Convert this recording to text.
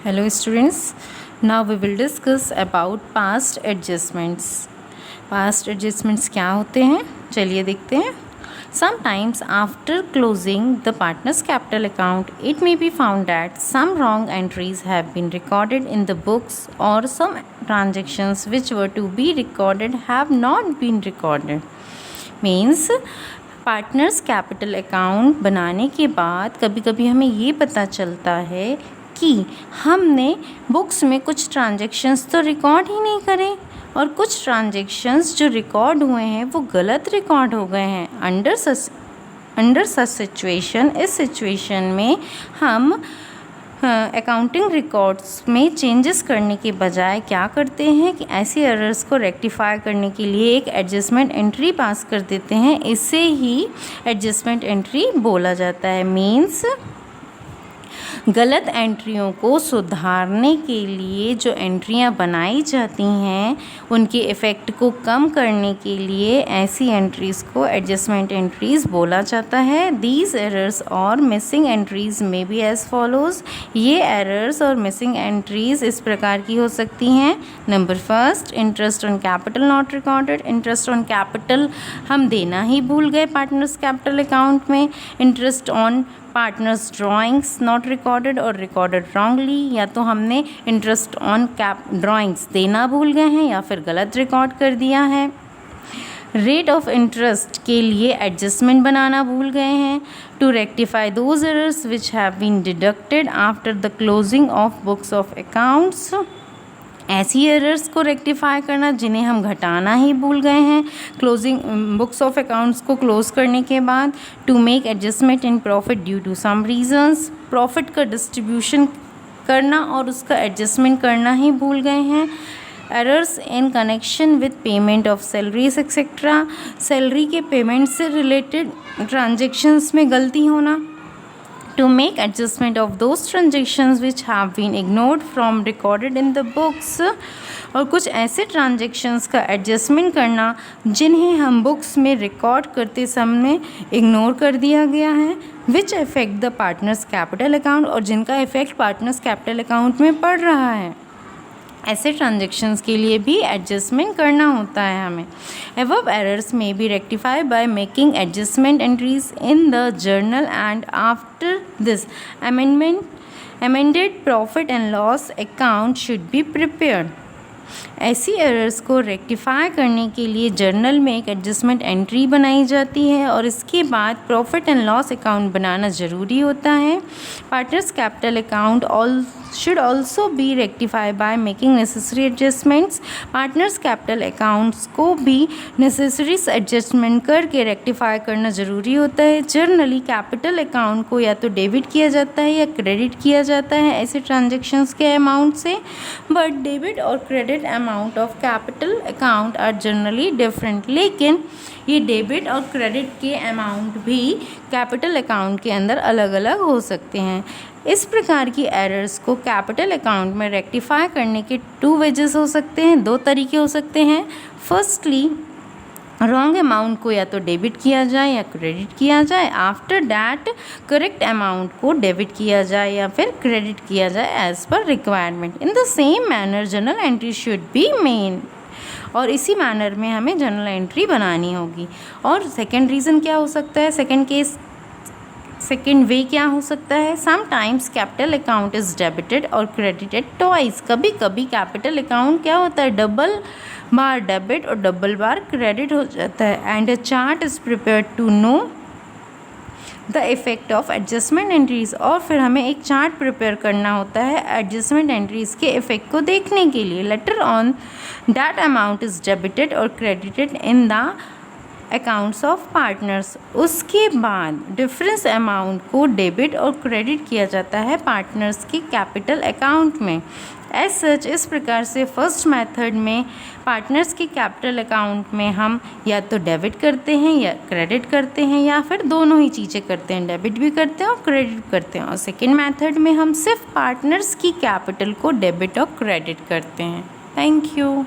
Hello students, now we will discuss about past adjustments. Past adjustments क्या होते हैं चलिए देखते हैं. Sometimes after closing the partner's capital account, it may be found that some wrong entries have been recorded in the books or some transactions which were to be recorded have not been recorded. Means partners capital account बनाने के बाद कभी कभी हमें ये पता चलता है कि हमने बुक्स में कुछ ट्रांजैक्शंस तो रिकॉर्ड ही नहीं करे और कुछ ट्रांजैक्शंस जो रिकॉर्ड हुए हैं वो गलत रिकॉर्ड हो गए हैं. अंडर सच सिचुएशन, इस सिचुएशन में हम अकाउंटिंग रिकॉर्ड्स में चेंजेस करने के बजाय क्या करते हैं कि ऐसी एरर्स को रेक्टिफाई करने के लिए एक एडजस्टमेंट एंट्री पास कर देते हैं. इसे ही एडजस्टमेंट एंट्री बोला जाता है. मीन्स गलत एंट्रियों को सुधारने के लिए जो एंट्रियां बनाई जाती हैं उनके इफ़ेक्ट को कम करने के लिए ऐसी एंट्रीज़ को एडजस्टमेंट एंट्रीज़ बोला जाता है. दीज एरर्स और मिसिंग एंट्रीज़ में भी एज़ फॉलोज़. ये एरर्स और मिसिंग एंट्रीज़ इस प्रकार की हो सकती हैं. Number first, interest on capital not recorded. Interest on capital हम देना ही भूल गए पार्टनर्स कैपिटल अकाउंट में. Interest on partners drawings not recorded और रिकॉर्डेड रॉन्गली. या तो हमने इंटरेस्ट ऑन ड्राइंग्स देना भूल गए हैं या फिर गलत रिकॉर्ड कर दिया है. रेट ऑफ इंटरेस्ट के लिए एडजस्टमेंट बनाना भूल गए हैं. To rectify those errors which have been deducted after the closing of books of accounts. ऐसी एरर्स को रेक्टिफाई करना जिन्हें हम घटाना ही भूल गए हैं क्लोजिंग बुक्स ऑफ अकाउंट्स को क्लोज करने के बाद. To make adjustment in profit due to some reasons. Profit का डिस्ट्रीब्यूशन करना और उसका एडजस्टमेंट करना ही भूल गए हैं. Errors in connection with payment of salaries etcetera. Salary के पेमेंट से रिलेटेड ट्रांजेक्शन्स में गलती होना. To make adjustment of those transactions which have been ignored from recorded in the books. और कुछ ऐसे ट्रांजेक्शन्स का एडजस्टमेंट करना जिन्हें हम बुक्स में रिकॉर्ड करते समय इग्नोर कर दिया गया है. Which affect the partners capital account और जिनका इफेक्ट पार्टनर्स कैपिटल अकाउंट में पड़ रहा है. ऐसे ट्रांजेक्शन्स के लिए भी एडजस्टमेंट करना होता है हमें. Above errors may be rectified by making adjustment entries in the journal and after this amended profit and loss account should be prepared. ऐसी एरर्स को रेक्टिफाई करने के लिए जर्नल में एक एडजस्टमेंट एंट्री बनाई जाती है और इसके बाद प्रॉफिट एंड लॉस अकाउंट बनाना ज़रूरी होता है. Partners capital account should also be rectified by making necessary adjustments. Partners capital accounts को भी नेसेसरी एडजस्टमेंट करके रेक्टिफाई करना ज़रूरी होता है. जर्नली कैपिटल अकाउंट को या तो डेबिट किया जाता है या क्रेडिट किया जाता है ऐसे ट्रांजेक्शन्स के अमाउंट से. बट डेबिट और credit amount of capital account are generally different. लेकिन ये डेबिट और क्रेडिट के अमाउंट भी कैपिटल अकाउंट के अंदर अलग अलग हो सकते हैं. इस प्रकार की एरर्स को कैपिटल अकाउंट में रेक्टिफाई करने के 2 वेजेस हो सकते हैं, 2 तरीके हो सकते हैं. फर्स्टली रॉन्ग अमाउंट को या तो डेबिट किया जाए या क्रेडिट किया जाए. आफ्टर डैट करेक्ट अमाउंट को डेबिट किया जाए या फिर क्रेडिट किया जाए as per requirement. In the same manner journal entry should be made. और इसी मैनर में हमें जर्नल एंट्री बनानी होगी. और सेकेंड रीज़न क्या हो सकता है, सेकेंड वे क्या हो सकता है. Sometimes capital account is debited और क्रेडिटेड ट्वाइस. कभी कभी कैपिटल अकाउंट क्या होता है, डबल बार डेबिट और डबल बार क्रेडिट हो जाता है. And a chart is prepared to know the effect of adjustment entries. और फिर हमें एक चार्ट प्रिपेयर करना होता है एडजस्टमेंट एंट्रीज़ के इफ़ेक्ट को देखने के लिए. Later on that amount is debited और credited in the accounts of partners. उसके बाद डिफरेंस अमाउंट को डेबिट और क्रेडिट किया जाता है पार्टनर्स के कैपिटल अकाउंट में. एज सच इस प्रकार से फर्स्ट मेथड में पार्टनर्स के कैपिटल अकाउंट में हम या तो डेबिट करते हैं या क्रेडिट करते हैं या फिर दोनों ही चीज़ें करते हैं, डेबिट भी करते हैं और क्रेडिट करते हैं. और सेकेंड मेथड में हम सिर्फ पार्टनर्स की कैपिटल को डेबिट और क्रेडिट करते हैं. Thank you.